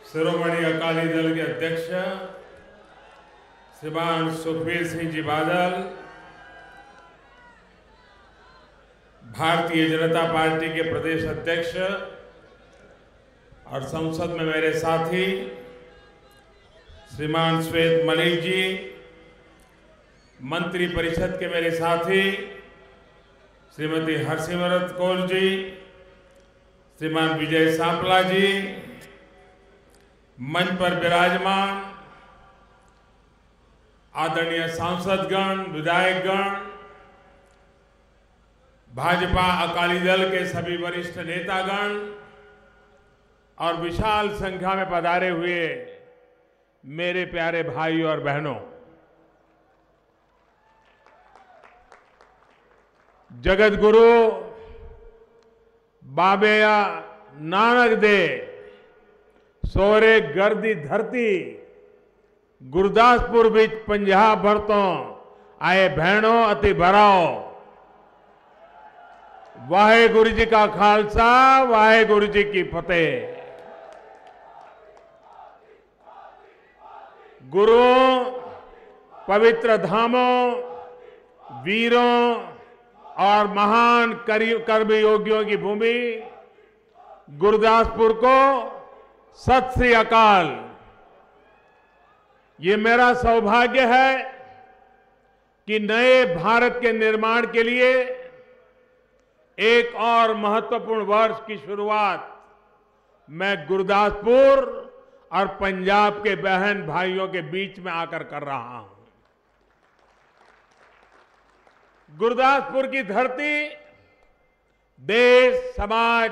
शिरोमणि अकाली दल के अध्यक्ष श्रीमान सुखबीर सिंह जी बादल, भारतीय जनता पार्टी के प्रदेश अध्यक्ष और संसद में मेरे साथी श्रीमान श्वेत मलिक जी, मंत्री परिषद के मेरे साथी श्रीमती हरसिमरत कौर जी, श्रीमान विजय सांपला जी, मंच पर विराजमान आदरणीय सांसदगण, विधायकगण, भाजपा अकाली दल के सभी वरिष्ठ नेतागण और विशाल संख्या में पधारे हुए मेरे प्यारे भाई और बहनों, जगत गुरु बाबेया नानक दे सोरे गर्दी धरती गुरदासपुर बीच पंजाब भर तो आए बहनों अति भराओ। वाहे गुरु जी का खालसा, वाहे गुरु जी की फतेह। गुरुओं, पवित्र धामों, वीरों और महान कर्मयोगियों की भूमि गुरदासपुर को सत श्री अकाल। ये मेरा सौभाग्य है कि नए भारत के निर्माण के लिए एक और महत्वपूर्ण वर्ष की शुरुआत मैं गुरदासपुर और पंजाब के बहन भाइयों के बीच में आकर कर रहा हूं। गुरदासपुर की धरती देश, समाज,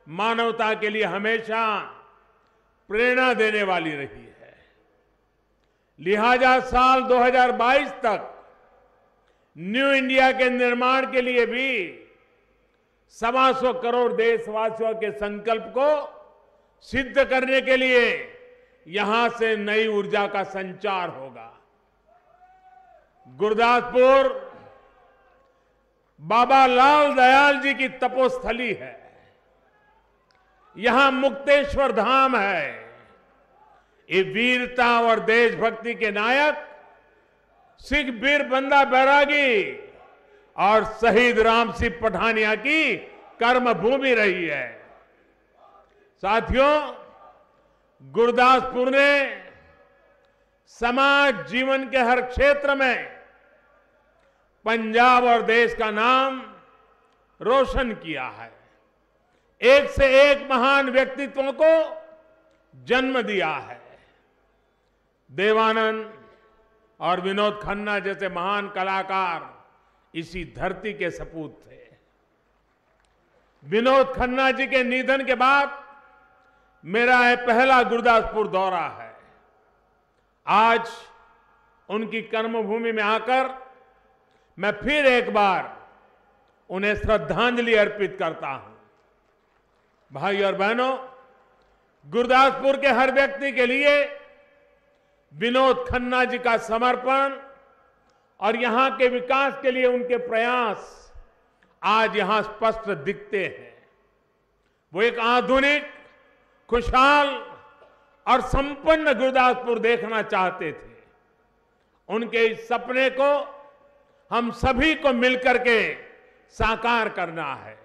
मानवता के लिए हमेशा प्रेरणा देने वाली रही है। लिहाजा साल 2022 तक न्यू इंडिया के निर्माण के लिए भी 125 करोड़ देशवासियों के संकल्प को सिद्ध करने के लिए यहां से नई ऊर्जा का संचार होगा। गुरदासपुर बाबा लाल दयाल जी की तपोस्थली है। यहां मुक्तेश्वर धाम है। ये वीरता और देशभक्ति के नायक सिख वीर बंदा बैरागी और शहीद राम सिंह पठानिया की कर्मभूमि रही है। साथियों, गुरदासपुर ने समाज जीवन के हर क्षेत्र में पंजाब और देश का नाम रोशन किया है। एक से एक महान व्यक्तित्वों को जन्म दिया है। देवानंद और विनोद खन्ना जैसे महान कलाकार इसी धरती के सपूत थे। विनोद खन्ना जी के निधन के बाद मेरा यह पहला गुरदासपुर दौरा है। आज उनकी कर्मभूमि में आकर मैं फिर एक बार उन्हें श्रद्धांजलि अर्पित करता हूं। भाई और बहनों, गुरदासपुर के हर व्यक्ति के लिए विनोद खन्ना जी का समर्पण और यहां के विकास के लिए उनके प्रयास आज यहां स्पष्ट दिखते हैं। वो एक आधुनिक, खुशहाल और संपन्न गुरदासपुर देखना चाहते थे। उनके इस सपने को हम सभी को मिलकर के साकार करना है।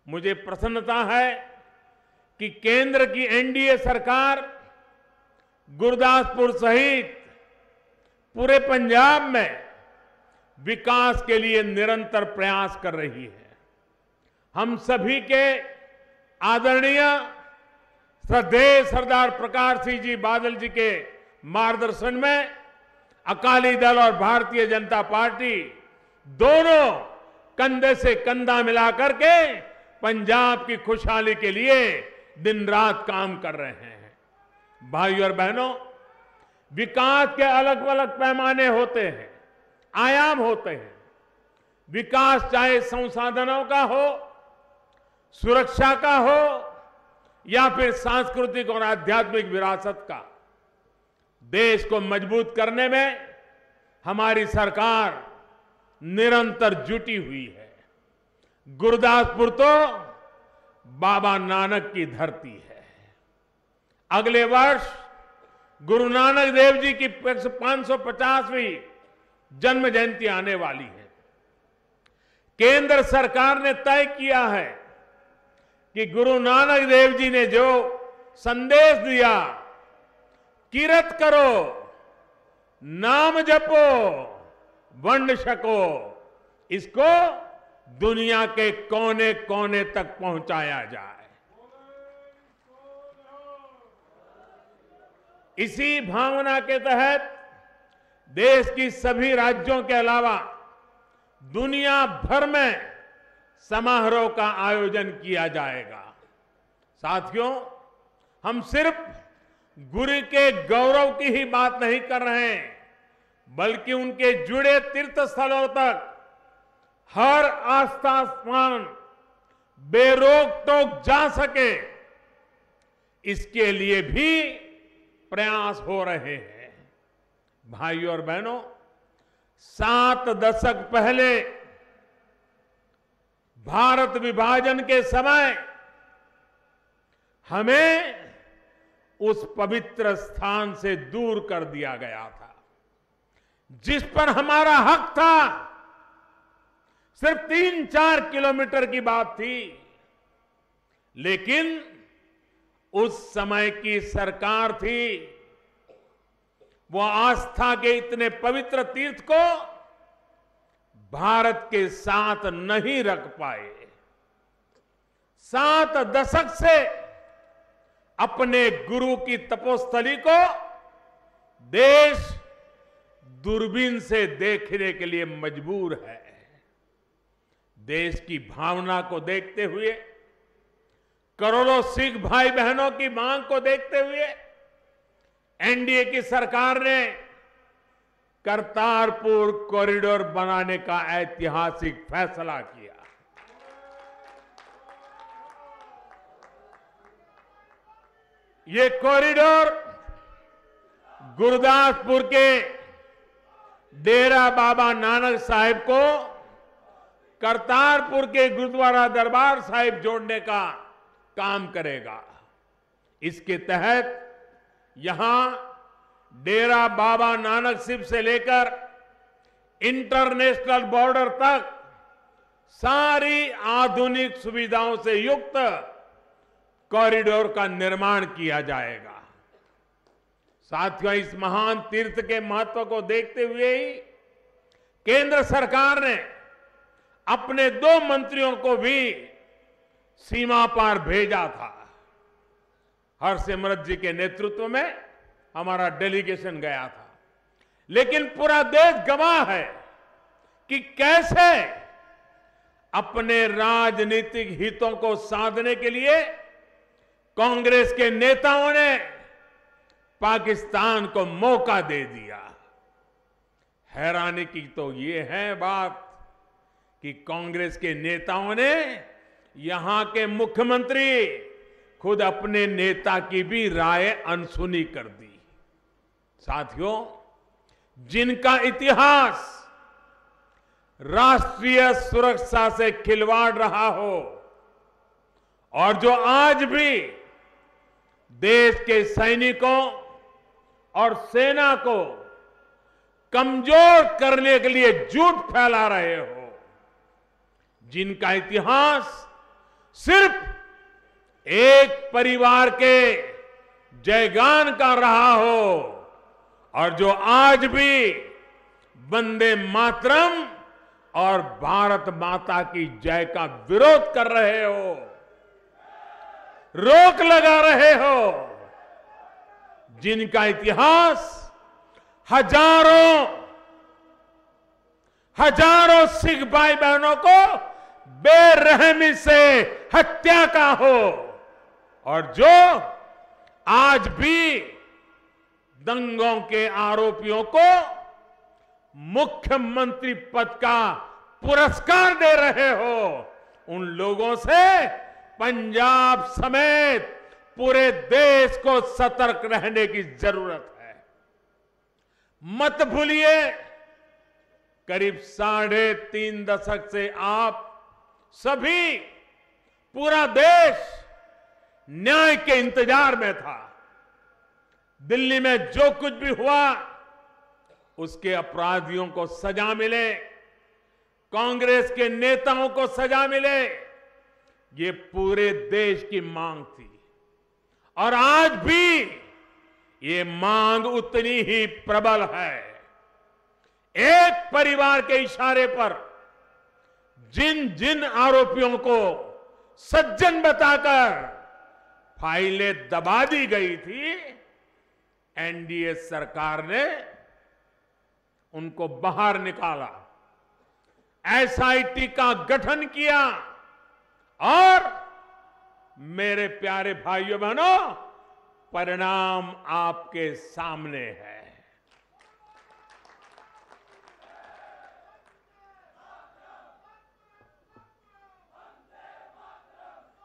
मुझे प्रसन्नता है कि केंद्र की एनडीए सरकार गुरदासपुर सहित पूरे पंजाब में विकास के लिए निरंतर प्रयास कर रही है। हम सभी के आदरणीय श्रद्धेय सरदार प्रकाश सिंह जी बादल जी के मार्गदर्शन में अकाली दल और भारतीय जनता पार्टी दोनों कंधे से कंधा मिलाकर के पंजाब की खुशहाली के लिए दिन रात काम कर रहे हैं। भाई और बहनों, विकास के अलग अलग पैमाने होते हैं, आयाम होते हैं। विकास चाहे संसाधनों का हो, सुरक्षा का हो या फिर सांस्कृतिक और आध्यात्मिक विरासत का, देश को मजबूत करने में हमारी सरकार निरंतर जुटी हुई है। गुरदासपुर तो बाबा नानक की धरती है। अगले वर्ष गुरु नानक देव जी की 550वीं जन्म जयंती आने वाली है। केंद्र सरकार ने तय किया है कि गुरु नानक देव जी ने जो संदेश दिया, किरत करो, नाम जपो, वंड छको, इसको दुनिया के कोने कोने तक पहुंचाया जाए। इसी भावना के तहत देश की सभी राज्यों के अलावा दुनिया भर में समारोह का आयोजन किया जाएगा। साथियों, हम सिर्फ गुरु के गौरव की ही बात नहीं कर रहे हैं, बल्कि उनके जुड़े तीर्थ स्थलों तक हर आस्था स्थान बेरोक टोक जा सके, इसके लिए भी प्रयास हो रहे हैं। भाइयों और बहनों, 7 दशक पहले भारत विभाजन के समय हमें उस पवित्र स्थान से दूर कर दिया गया था, जिस पर हमारा हक था। सिर्फ 3-4 किलोमीटर की बात थी, लेकिन उस समय की सरकार थी, वो आस्था के इतने पवित्र तीर्थ को भारत के साथ नहीं रख पाए। 7 दशक से अपने गुरु की तपोस्थली को देश दूरबीन से देखने के लिए मजबूर है। देश की भावना को देखते हुए, करोड़ों सिख भाई बहनों की मांग को देखते हुए एनडीए की सरकार ने करतारपुर कॉरिडोर बनाने का ऐतिहासिक फैसला किया। ये कॉरिडोर गुरदासपुर के डेरा बाबा नानक साहिब को करतारपुर के गुरुद्वारा दरबार साहिब जोड़ने का काम करेगा। इसके तहत यहां डेरा बाबा नानक शिव से लेकर इंटरनेशनल बॉर्डर तक सारी आधुनिक सुविधाओं से युक्त कॉरिडोर का निर्माण किया जाएगा। साथियों, इस महान तीर्थ के महत्व को देखते हुए ही केंद्र सरकार ने अपने 2 मंत्रियों को भी सीमा पार भेजा था। हरसिमरत जी के नेतृत्व में हमारा डेलीगेशन गया था, लेकिन पूरा देश गवाह है कि कैसे अपने राजनीतिक हितों को साधने के लिए कांग्रेस के नेताओं ने पाकिस्तान को मौका दे दिया। हैरानी की तो ये है बात कि कांग्रेस के नेताओं ने यहां के मुख्यमंत्री खुद अपने नेता की भी राय अनसुनी कर दी। साथियों, जिनका इतिहास राष्ट्रीय सुरक्षा से खिलवाड़ रहा हो और जो आज भी देश के सैनिकों और सेना को कमजोर करने के लिए झूठ फैला रहे हो, जिनका इतिहास सिर्फ एक परिवार के जयगान का रहा हो और जो आज भी वंदे मातरम और भारत माता की जय का विरोध कर रहे हो, रोक लगा रहे हो, जिनका इतिहास हजारों सिख भाई बहनों को बेरहमी से हत्या का हो और जो आज भी दंगों के आरोपियों को मुख्यमंत्री पद का पुरस्कार दे रहे हो, उन लोगों से पंजाब समेत पूरे देश को सतर्क रहने की जरूरत है। मत भूलिए, करीब 3.5 दशक से आप सभी, पूरा देश न्याय के इंतजार में था। दिल्ली में जो कुछ भी हुआ उसके अपराधियों को सजा मिले, कांग्रेस के नेताओं को सजा मिले, ये पूरे देश की मांग थी। और आज भी ये मांग उतनी ही प्रबल है। एक परिवार के इशारे पर जिन जिन आरोपियों को सज्जन बताकर फाइलें दबा दी गई थी, एनडीए सरकार ने उनको बाहर निकाला, एसआईटी का गठन किया और मेरे प्यारे भाइयों बहनों, परिणाम आपके सामने है।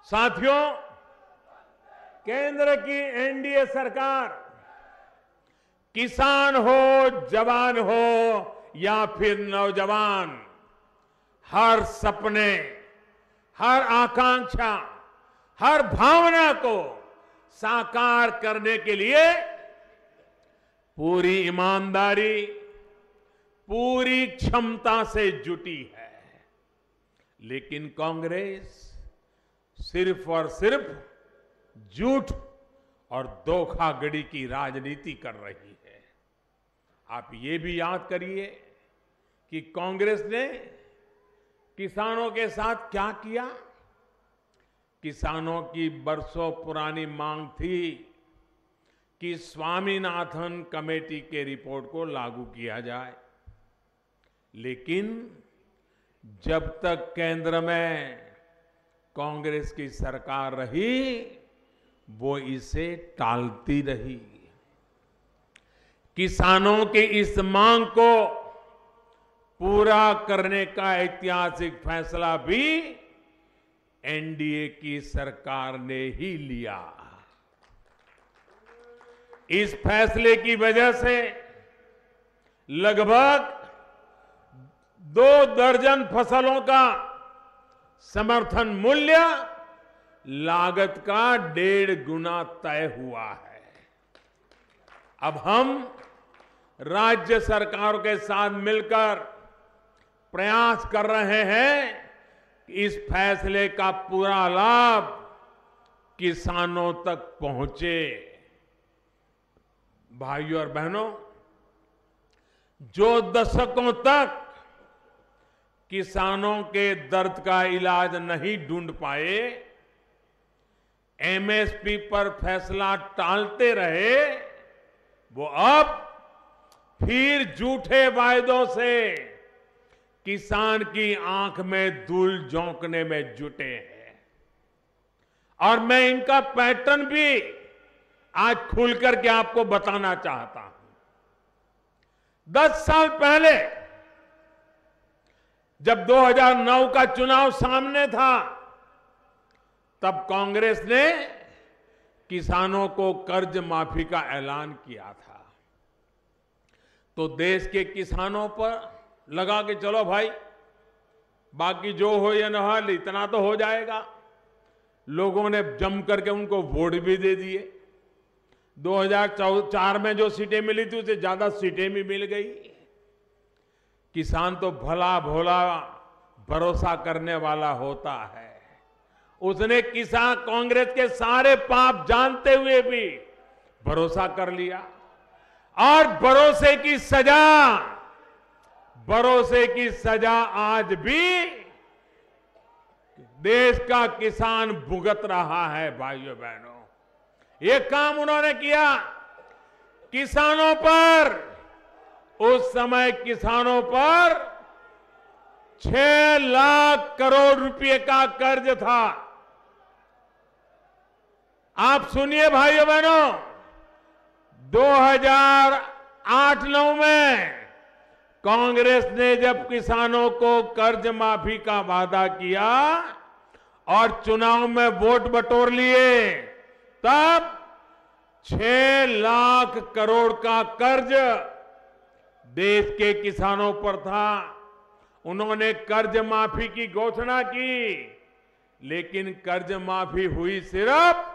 साथियों, केंद्र की एनडीए सरकार किसान हो, जवान हो या फिर नौजवान, हर सपने, हर आकांक्षा, हर भावना को साकार करने के लिए पूरी ईमानदारी, पूरी क्षमता से जुटी है। लेकिन कांग्रेस सिर्फ और सिर्फ झूठ और धोखाधड़ी की राजनीति कर रही है। आप ये भी याद करिए कि कांग्रेस ने किसानों के साथ क्या किया। किसानों की बरसों पुरानी मांग थी कि स्वामीनाथन कमेटी के रिपोर्ट को लागू किया जाए, लेकिन जब तक केंद्र में कांग्रेस की सरकार रही, वो इसे टालती रही। किसानों की इस मांग को पूरा करने का ऐतिहासिक फैसला भी एनडीए की सरकार ने ही लिया। इस फैसले की वजह से लगभग 2 दर्जन फसलों का समर्थन मूल्य लागत का 1.5 गुना तय हुआ है। अब हम राज्य सरकारों के साथ मिलकर प्रयास कर रहे हैं कि इस फैसले का पूरा लाभ किसानों तक पहुंचे। भाइयों और बहनों, जो दशकों तक किसानों के दर्द का इलाज नहीं ढूंढ पाए, एमएसपी पर फैसला टालते रहे, वो अब फिर झूठे वायदों से किसान की आंख में धूल झोंकने में जुटे हैं। और मैं इनका पैटर्न भी आज खुलकर के आपको बताना चाहता हूं। 10 साल पहले जब 2009 का चुनाव सामने था, तब कांग्रेस ने किसानों को कर्ज माफी का ऐलान किया था। तो देश के किसानों पर लगा कि चलो भाई, बाकी जो हो या ना हो, इतना तो हो जाएगा। लोगों ने जम करके उनको वोट भी दे दिए। 2004 में जो सीटें मिली थी उससे ज्यादा सीटें भी मिल गई। किसान तो भला भोला भरोसा करने वाला होता है। उसने किसान कांग्रेस के सारे पाप जानते हुए भी भरोसा कर लिया, और भरोसे की सजा आज भी देश का किसान भुगत रहा है। भाइयों बहनों, ये काम उन्होंने किया किसानों पर। उस समय किसानों पर 6 लाख करोड़ रुपए का कर्ज था। आप सुनिए भाइयों बहनों, 2008-9 में कांग्रेस ने जब किसानों को कर्ज माफी का वादा किया और चुनाव में वोट बटोर लिए, तब 6 लाख करोड़ का कर्ज देश के किसानों पर था। उन्होंने कर्ज माफी की घोषणा की, लेकिन कर्ज माफी हुई सिर्फ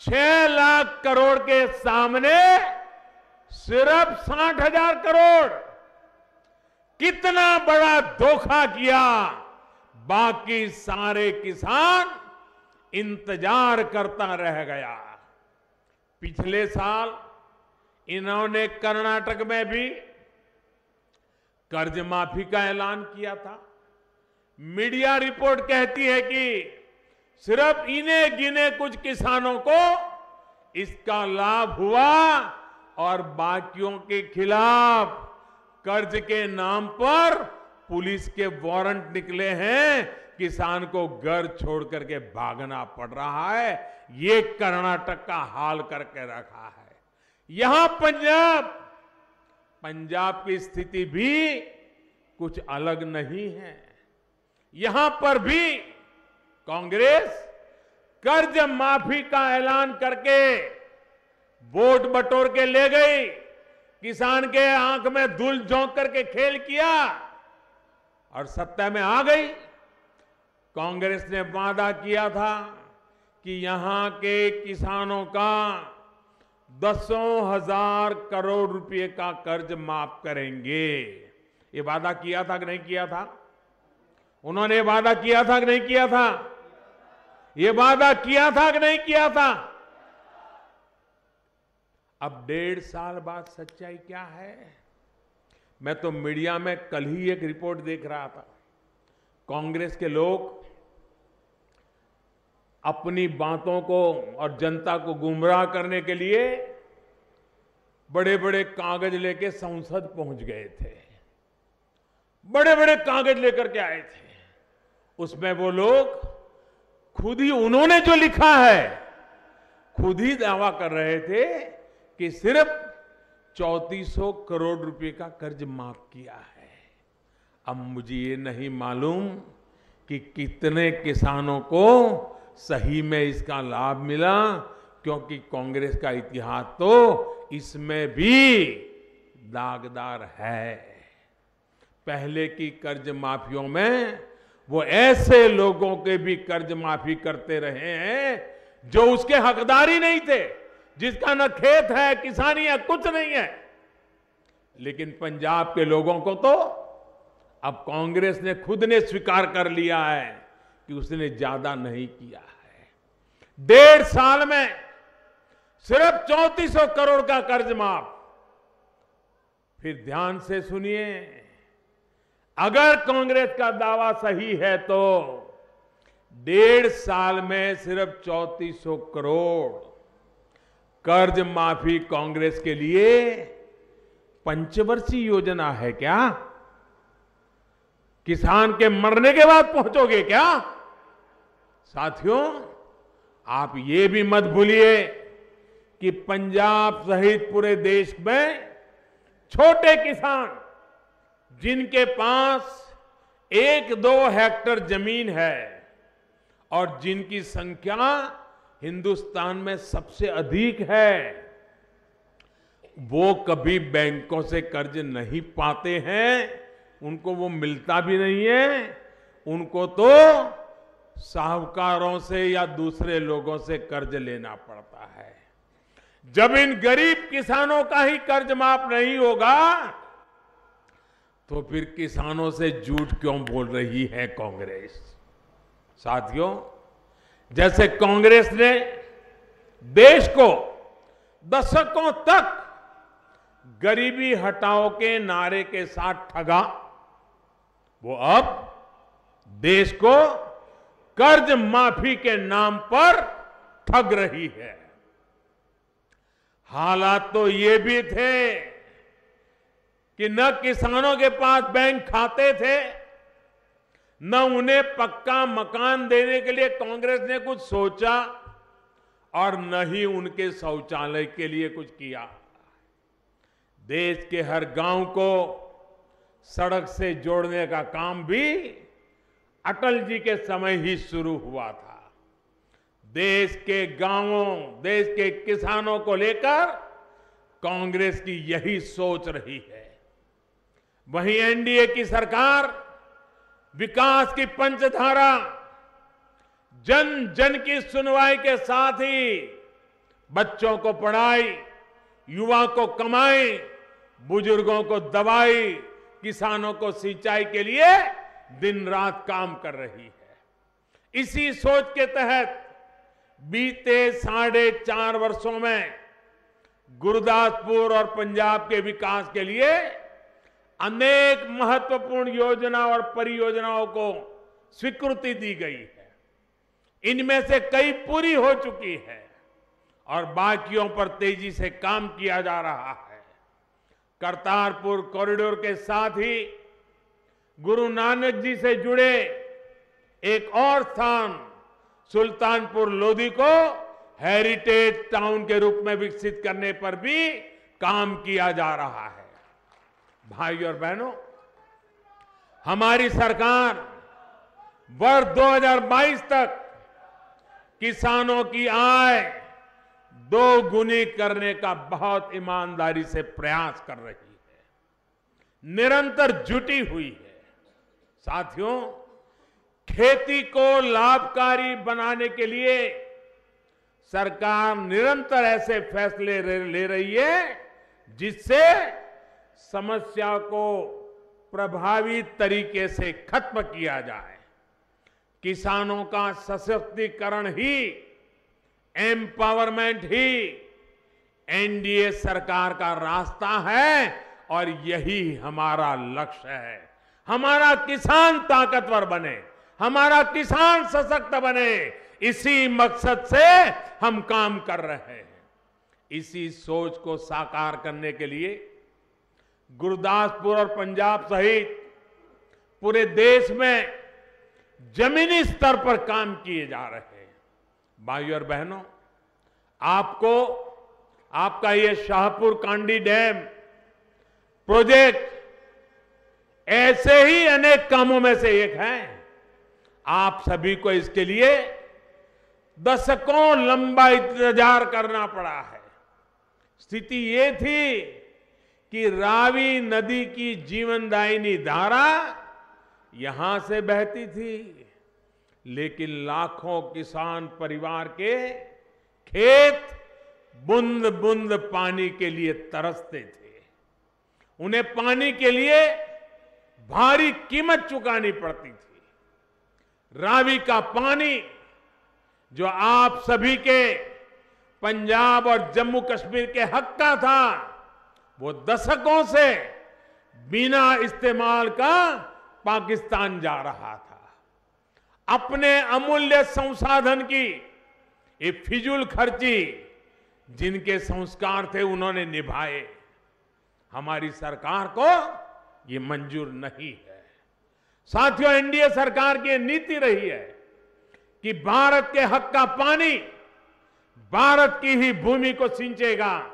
6 लाख करोड़ के सामने सिर्फ 60,000 करोड़। कितना बड़ा धोखा किया। बाकी सारे किसान इंतजार करता रह गया। पिछले साल इन्होंने कर्नाटक में भी कर्ज माफी का ऐलान किया था। मीडिया रिपोर्ट कहती है कि सिर्फ इन्हें गिने कुछ किसानों को इसका लाभ हुआ और बाकियों के खिलाफ कर्ज के नाम पर पुलिस के वारंट निकले हैं। किसान को घर छोड़ करके भागना पड़ रहा है। ये कर्नाटक का हाल करके रखा है। यहां पंजाब की स्थिति भी कुछ अलग नहीं है। यहां पर भी कांग्रेस कर्ज माफी का ऐलान करके वोट बटोर के ले गई। किसान के आंख में धूल झोंक करके खेल किया और सत्ता में आ गई। कांग्रेस ने वादा किया था कि यहां के किसानों का 10,000 करोड़ रुपए का कर्ज माफ करेंगे। ये वादा किया था कि नहीं किया था? उन्होंने वादा किया था कि नहीं किया था? ये वादा किया था कि नहीं किया था? अब 1.5 साल बाद सच्चाई क्या है? मैं तो मीडिया में कल ही एक रिपोर्ट देख रहा था। कांग्रेस के लोग अपनी बातों को और जनता को गुमराह करने के लिए बड़े बड़े कागज लेके संसद पहुंच गए थे। बड़े बड़े कागज लेकर के आए थे। उसमें वो लोग खुद ही, उन्होंने जो लिखा है, खुद ही दावा कर रहे थे कि सिर्फ 3400 करोड़ रुपए का कर्ज माफ किया है। अब मुझे ये नहीं मालूम कि कितने किसानों को सही में इसका लाभ मिला, क्योंकि कांग्रेस का इतिहास तो इसमें भी दागदार है। पहले की कर्ज माफियों में वो ऐसे लोगों के भी कर्ज माफी करते रहे हैं जो उसके हकदार ही नहीं थे, जिसका न खेत है, किसानी है, कुछ नहीं है। लेकिन पंजाब के लोगों को तो अब कांग्रेस ने खुद ने स्वीकार कर लिया है कि उसने ज्यादा नहीं किया है। 1.5 साल में सिर्फ 3400 करोड़ का कर्ज माफ। फिर ध्यान से सुनिए, अगर कांग्रेस का दावा सही है तो 1.5 साल में सिर्फ 3400 करोड़ कर्ज माफी कांग्रेस के लिए पंचवर्षीय योजना है क्या? किसान के मरने के बाद पहुंचोगे क्या? साथियों, आप ये भी मत भूलिए कि पंजाब सहित पूरे देश में छोटे किसान जिनके पास 1-2 हेक्टेयर जमीन है और जिनकी संख्या हिंदुस्तान में सबसे अधिक है, वो कभी बैंकों से कर्ज नहीं पाते हैं। उनको वो मिलता भी नहीं है। उनको तो साहूकारों से या दूसरे लोगों से कर्ज लेना पड़ता है। जब इन गरीब किसानों का ही कर्ज माफ नहीं होगा तो फिर किसानों से झूठ क्यों बोल रही है कांग्रेस? साथियों, जैसे कांग्रेस ने देश को दशकों तक गरीबी हटाओ के नारे के साथ ठगा, वो अब देश को कर्ज माफी के नाम पर ठग रही है। हालात तो ये भी थे कि न किसानों के पास बैंक खाते थे, न उन्हें पक्का मकान देने के लिए कांग्रेस ने कुछ सोचा और न ही उनके शौचालय के लिए कुछ किया। देश के हर गांव को सड़क से जोड़ने का काम भी अटल जी के समय ही शुरू हुआ था। देश के गांवों, देश के किसानों को लेकर कांग्रेस की यही सोच रही है। वहीं एनडीए की सरकार विकास की पंचधारा, जन जन की सुनवाई के साथ ही बच्चों को पढ़ाई, युवा को कमाई, बुजुर्गों को दवाई, किसानों को सिंचाई के लिए दिन रात काम कर रही है। इसी सोच के तहत बीते 4.5 वर्षों में गुरदासपुर और पंजाब के विकास के लिए अनेक महत्वपूर्ण योजना और परियोजनाओं को स्वीकृति दी गई है। इनमें से कई पूरी हो चुकी है और बाकियों पर तेजी से काम किया जा रहा है। करतारपुर कॉरिडोर के साथ ही गुरु नानक जी से जुड़े एक और स्थान सुल्तानपुर लोधी को हेरिटेज टाउन के रूप में विकसित करने पर भी काम किया जा रहा है। भाई और बहनों, हमारी सरकार वर्ष 2022 तक किसानों की आय 2 गुनी करने का बहुत ईमानदारी से प्रयास कर रही है, निरंतर जुटी हुई है। साथियों, खेती को लाभकारी बनाने के लिए सरकार निरंतर ऐसे फैसले ले रही है जिससे समस्या को प्रभावी तरीके से खत्म किया जाए। किसानों का सशक्तिकरण ही, एम्पावरमेंट ही एनडीए सरकार का रास्ता है और यही हमारा लक्ष्य है। हमारा किसान ताकतवर बने, हमारा किसान सशक्त बने, इसी मकसद से हम काम कर रहे हैं। इसी सोच को साकार करने के लिए गुरदासपुर और पंजाब सहित पूरे देश में जमीनी स्तर पर काम किए जा रहे हैं। भाइयों और बहनों, आपको आपका ये शाहपुर कांडी डैम प्रोजेक्ट ऐसे ही अनेक कामों में से एक है। आप सभी को इसके लिए दशकों लंबा इंतजार करना पड़ा है। स्थिति ये थी कि रावी नदी की जीवनदायिनी धारा यहां से बहती थी, लेकिन लाखों किसान परिवार के खेत बूंद बूंद पानी के लिए तरसते थे। उन्हें पानी के लिए भारी कीमत चुकानी पड़ती थी। रावी का पानी जो आप सभी के पंजाब और जम्मू कश्मीर के हक का था, वो दशकों से बिना इस्तेमाल का पाकिस्तान जा रहा था। अपने अमूल्य संसाधन की ये फिजूल खर्ची जिनके संस्कार थे उन्होंने निभाए। हमारी सरकार को ये मंजूर नहीं है। साथियों, एनडीए सरकार की नीति रही है कि भारत के हक का पानी भारत की ही भूमि को सिंचेगा,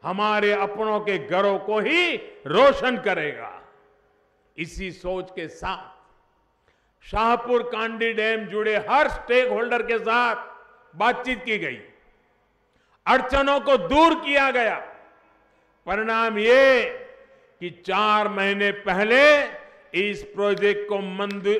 हमारे अपनों के घरों को ही रोशन करेगा। इसी सोच के साथ शाहपुर कांडी डैम जुड़े हर स्टेक होल्डर के साथ बातचीत की गई, अड़चनों को दूर किया गया। परिणाम ये कि 4 महीने पहले इस प्रोजेक्ट को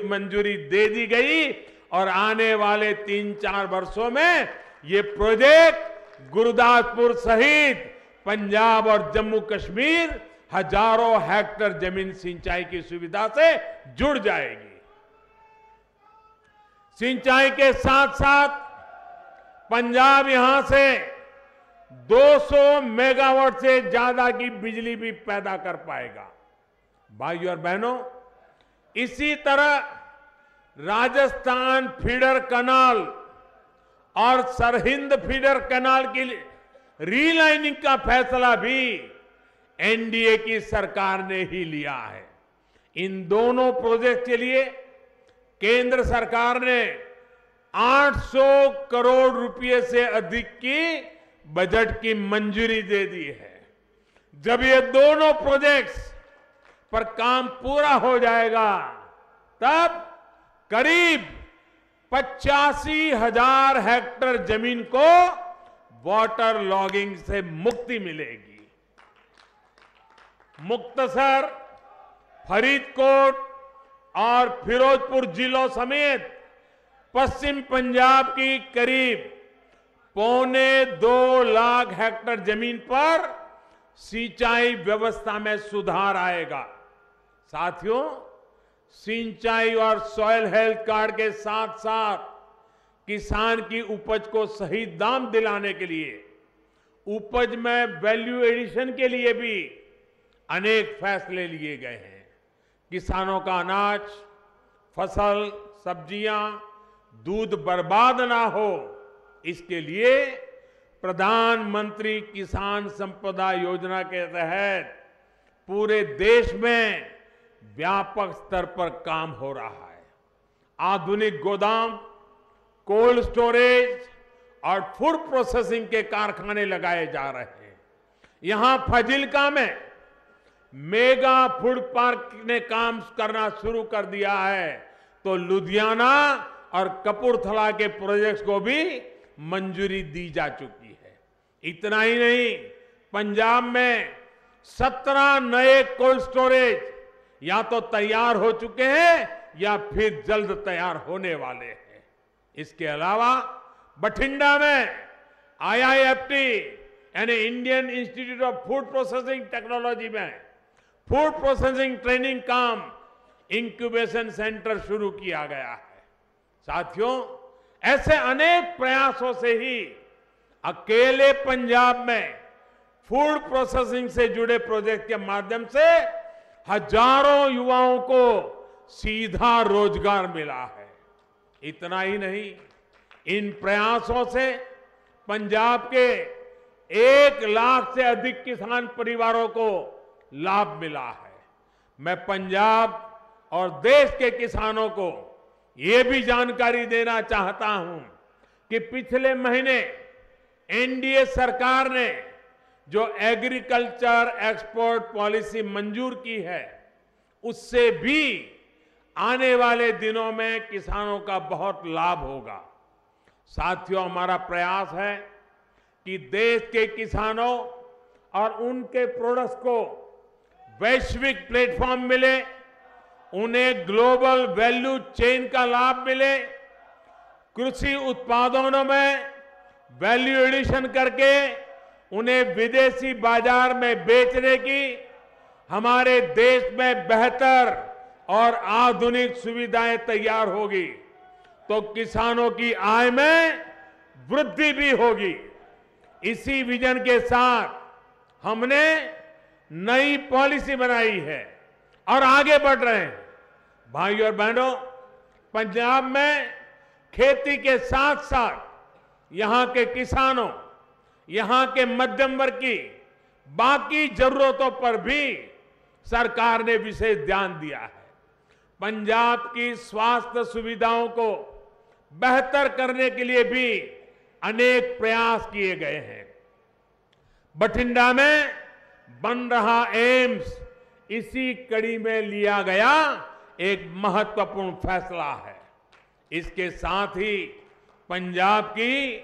मंजूरी दे दी गई और आने वाले 3-4 वर्षों में ये प्रोजेक्ट गुरदासपुर सहित पंजाब और जम्मू कश्मीर हजारों हेक्टेयर जमीन सिंचाई की सुविधा से जुड़ जाएगी। सिंचाई के साथ साथ पंजाब यहां से 200 मेगावाट से ज्यादा की बिजली भी पैदा कर पाएगा। भाइयों और बहनों, इसी तरह राजस्थान फीडर कनाल और सरहिंद फीडर कनाल की रीलाइनिंग का फैसला भी एनडीए की सरकार ने ही लिया है। इन दोनों प्रोजेक्ट के लिए केंद्र सरकार ने 800 करोड़ रुपए से अधिक की बजट की मंजूरी दे दी है। जब ये दोनों प्रोजेक्ट्स पर काम पूरा हो जाएगा, तब करीब 85,000 हेक्टेयर जमीन को वाटर लॉगिंग से मुक्ति मिलेगी। मुक्तसर, फरीदकोट और फिरोजपुर जिलों समेत पश्चिम पंजाब की करीब 2.25 लाख हेक्टेयर जमीन पर सिंचाई व्यवस्था में सुधार आएगा। साथियों, सिंचाई और सॉइल हेल्थ कार्ड के साथ साथ किसान की उपज को सही दाम दिलाने के लिए, उपज में वैल्यू एडिशन के लिए भी अनेक फैसले लिए गए हैं। किसानों का अनाज, फसल, सब्जियां, दूध बर्बाद ना हो, इसके लिए प्रधानमंत्री किसान संपदा योजना के तहत पूरे देश में व्यापक स्तर पर काम हो रहा है। आधुनिक गोदाम, कोल्ड स्टोरेज और फूड प्रोसेसिंग के कारखाने लगाए जा रहे हैं। यहां फाजिल्का में मेगा फूड पार्क ने काम करना शुरू कर दिया है, तो लुधियाना और कपूरथला के प्रोजेक्ट्स को भी मंजूरी दी जा चुकी है। इतना ही नहीं, पंजाब में 17 नए कोल्ड स्टोरेज या तो तैयार हो चुके हैं या फिर जल्द तैयार होने वाले हैं। इसके अलावा बठिंडा में IIFT यानी Indian institute of food processing technology में फूड प्रोसेसिंग ट्रेनिंग काम इंक्यूबेशन सेंटर शुरू किया गया है। साथियों, ऐसे अनेक प्रयासों से ही अकेले पंजाब में फूड प्रोसेसिंग से जुड़े प्रोजेक्ट के माध्यम से हजारों युवाओं को सीधा रोजगार मिला है। इतना ही नहीं, इन प्रयासों से पंजाब के 1 लाख से अधिक किसान परिवारों को लाभ मिला है। मैं पंजाब और देश के किसानों को ये भी जानकारी देना चाहता हूं कि पिछले महीने एनडीए सरकार ने जो एग्रीकल्चर एक्सपोर्ट पॉलिसी मंजूर की है, उससे भी आने वाले दिनों में किसानों का बहुत लाभ होगा। साथियों, हमारा प्रयास है कि देश के किसानों और उनके प्रोडक्ट्स को वैश्विक प्लेटफॉर्म मिले, उन्हें ग्लोबल वैल्यू चेन का लाभ मिले, कृषि उत्पादों में वैल्यू एडिशन करके उन्हें विदेशी बाजार में बेचने की हमारे देश में बेहतर और आधुनिक सुविधाएं तैयार होगी, तो किसानों की आय में वृद्धि भी होगी। इसी विजन के साथ हमने नई पॉलिसी बनाई है और आगे बढ़ रहे हैं। भाइयों और बहनों, पंजाब में खेती के साथ साथ यहां के किसानों, यहां के मध्यम वर्ग की बाकी जरूरतों पर भी सरकार ने विशेष ध्यान दिया है। पंजाब की स्वास्थ्य सुविधाओं को बेहतर करने के लिए भी अनेक प्रयास किए गए हैं। बठिंडा में बन रहा एम्स इसी कड़ी में लिया गया एक महत्वपूर्ण फैसला है। इसके साथ ही पंजाब की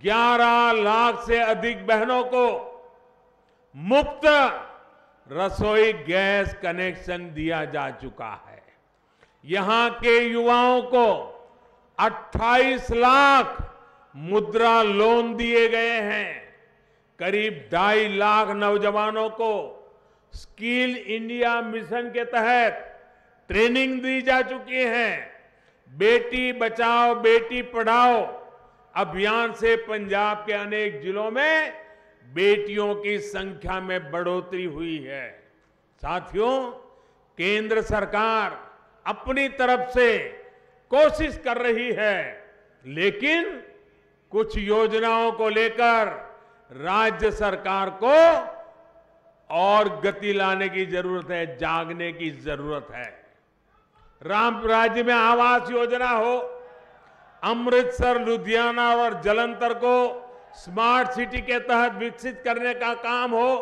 11 लाख से अधिक बहनों को मुफ्त रसोई गैस कनेक्शन दिया जा चुका है। यहां के युवाओं को 28 लाख मुद्रा लोन दिए गए हैं। करीब 2.5 लाख नौजवानों को स्किल इंडिया मिशन के तहत ट्रेनिंग दी जा चुकी है। बेटी बचाओ बेटी पढ़ाओ अभियान से पंजाब के अनेक जिलों में बेटियों की संख्या में बढ़ोतरी हुई है। साथियों, केंद्र सरकार अपनी तरफ से कोशिश कर रही है, लेकिन कुछ योजनाओं को लेकर राज्य सरकार को और गति लाने की जरूरत है, जागने की जरूरत है। राज्य में आवास योजना हो, अमृतसर, लुधियाना और जालंधर को स्मार्ट सिटी के तहत विकसित करने का काम हो,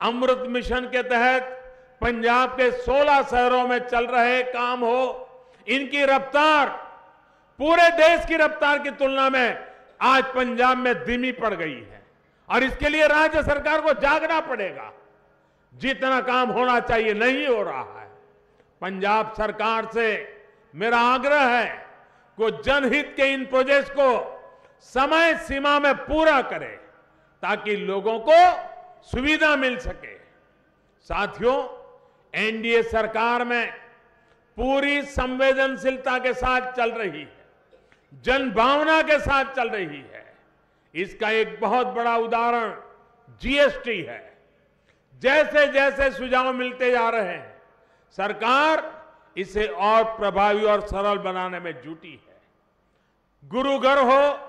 अमृत मिशन के तहत पंजाब के 16 शहरों में चल रहे काम हो, इनकी रफ्तार पूरे देश की रफ्तार की तुलना में आज पंजाब में धीमी पड़ गई है और इसके लिए राज्य सरकार को जागना पड़ेगा। जितना काम होना चाहिए नहीं हो रहा है। पंजाब सरकार से मेरा आग्रह है कि जनहित के इन प्रोजेक्ट्स को समय सीमा में पूरा करें ताकि लोगों को सुविधा मिल सके। साथियों, एनडीए सरकार में पूरी संवेदनशीलता के साथ चल रही है, जनभावना के साथ चल रही है। इसका एक बहुत बड़ा उदाहरण जीएसटी है। जैसे जैसे सुझाव मिलते जा रहे हैं, सरकार इसे और प्रभावी और सरल बनाने में जुटी है। गुरुघर हो,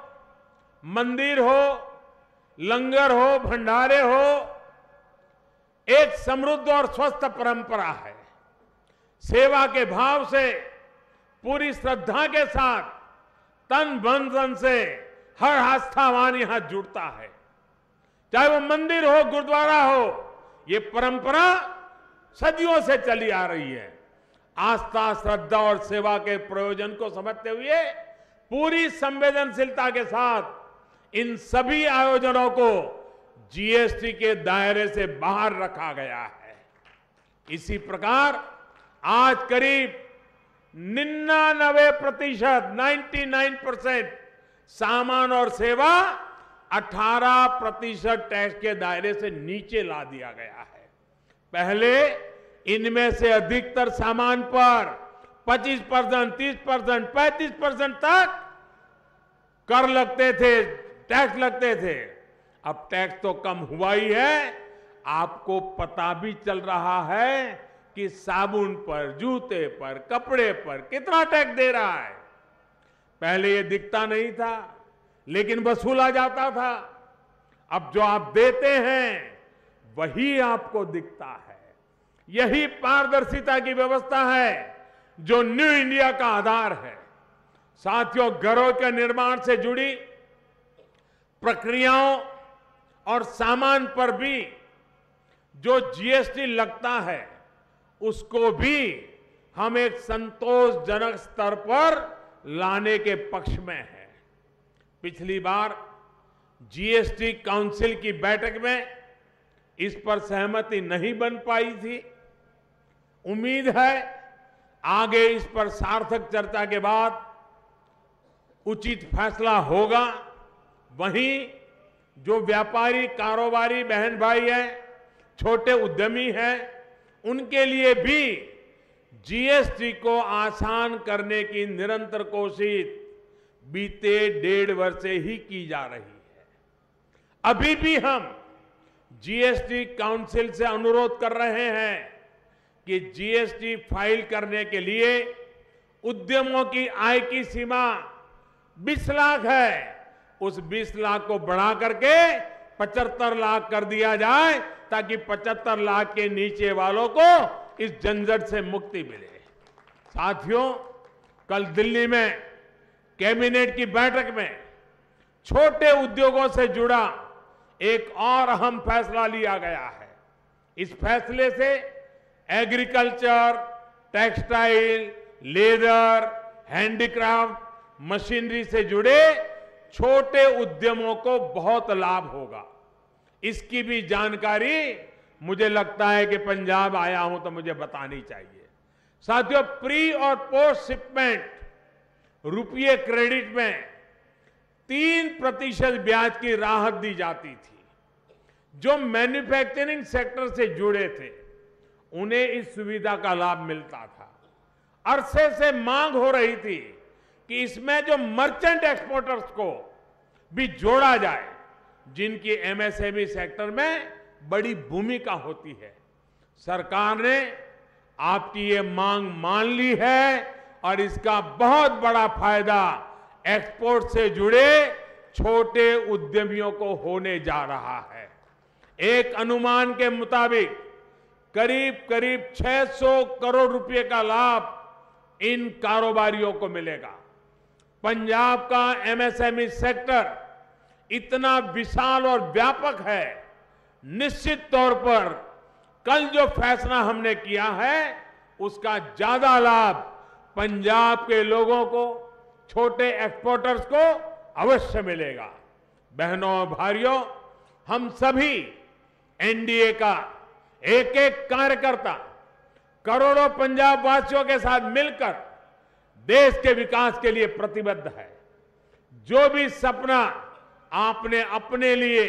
मंदिर हो, लंगर हो, भंडारे हो, एक समृद्ध और स्वस्थ परंपरा है। सेवा के भाव से, पूरी श्रद्धा के साथ, तन मन धन से हर आस्थावान यहां जुड़ता है। चाहे वो मंदिर हो, गुरुद्वारा हो, ये परंपरा सदियों से चली आ रही है। आस्था, श्रद्धा और सेवा के प्रयोजन को समझते हुए पूरी संवेदनशीलता के साथ इन सभी आयोजनों को जीएसटी के दायरे से बाहर रखा गया है। इसी प्रकार आज करीब 99% सामान और सेवा 18% टैक्स के दायरे से नीचे ला दिया गया है। पहले इनमें से अधिकतर सामान पर 25%, 30%, 35% तक कर लगते थे, टैक्स लगते थे। अब टैक्स तो कम हुआ ही है। आपको पता भी चल रहा है कि साबुन पर, जूते पर, कपड़े पर कितना टैक्स दे रहा है। पहले ये दिखता नहीं था, लेकिन वसूला जाता था। अब जो आप देते हैं वही आपको दिखता है। यही पारदर्शिता की व्यवस्था है जो न्यू इंडिया का आधार है। साथियों, घरों के निर्माण से जुड़ी प्रक्रियाओं और सामान पर भी जो जीएसटी लगता है, उसको भी हम एक संतोषजनक स्तर पर लाने के पक्ष में हैं। पिछली बार जीएसटी काउंसिल की बैठक में इस पर सहमति नहीं बन पाई थी। उम्मीद है आगे इस पर सार्थक चर्चा के बाद उचित फैसला होगा। वहीं जो व्यापारी, कारोबारी बहन भाई हैं, छोटे उद्यमी हैं, उनके लिए भी जीएसटी को आसान करने की निरंतर कोशिश बीते 1.5 वर्ष से ही की जा रही है। अभी भी हम जीएसटी काउंसिल से अनुरोध कर रहे हैं कि जीएसटी फाइल करने के लिए उद्यमों की आय की सीमा 20 लाख है। उस 20 लाख को बढ़ा करके 75 लाख कर दिया जाए ताकि 75 लाख के नीचे वालों को इस झंझट से मुक्ति मिले। साथियों, कल दिल्ली में कैबिनेट की बैठक में छोटे उद्योगों से जुड़ा एक और अहम फैसला लिया गया है। इस फैसले से agriculture, textile, leather, handicraft, machinery से जुड़े छोटे उद्यमों को बहुत लाभ होगा। इसकी भी जानकारी मुझे लगता है कि पंजाब आया हूं तो मुझे बतानी चाहिए। साथियों, प्री और पोस्ट शिपमेंट रुपये क्रेडिट में 3% ब्याज की राहत दी जाती थी। जो मैन्युफैक्चरिंग सेक्टर से जुड़े थे उन्हें इस सुविधा का लाभ मिलता था। अरसे से मांग हो रही थी कि इसमें जो मर्चेंट एक्सपोर्टर्स को भी जोड़ा जाए, जिनकी एमएसएमई सेक्टर में बड़ी भूमिका होती है। सरकार ने आपकी ये मांग मान ली है और इसका बहुत बड़ा फायदा एक्सपोर्ट से जुड़े छोटे उद्यमियों को होने जा रहा है। एक अनुमान के मुताबिक करीब 600 करोड़ रुपए का लाभ इन कारोबारियों को मिलेगा। पंजाब का एमएसएमई सेक्टर इतना विशाल और व्यापक है, निश्चित तौर पर कल जो फैसला हमने किया है उसका ज्यादा लाभ पंजाब के लोगों को, छोटे एक्सपोर्टर्स को अवश्य मिलेगा। बहनों और भाइयों, हम सभी एनडीए का एक एक कार्यकर्ता करोड़ों पंजाब वासियों के साथ मिलकर देश के विकास के लिए प्रतिबद्ध है। जो भी सपना आपने अपने लिए,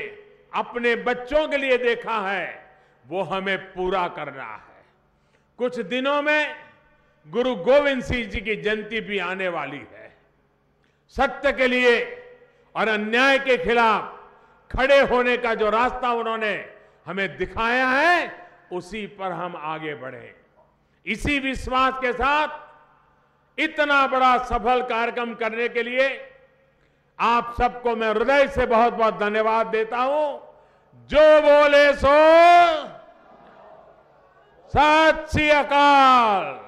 अपने बच्चों के लिए देखा है, वो हमें पूरा करना है। कुछ दिनों में गुरु गोविंद सिंह जी की जयंती भी आने वाली है। सत्य के लिए और अन्याय के खिलाफ खड़े होने का जो रास्ता उन्होंने हमें दिखाया है, उसी पर हम आगे बढ़े। इसी विश्वास के साथ इतना बड़ा सफल कार्यक्रम करने के लिए आप सबको मैं हृदय से बहुत बहुत धन्यवाद देता हूं। जो बोले सो सत श्री अकाल।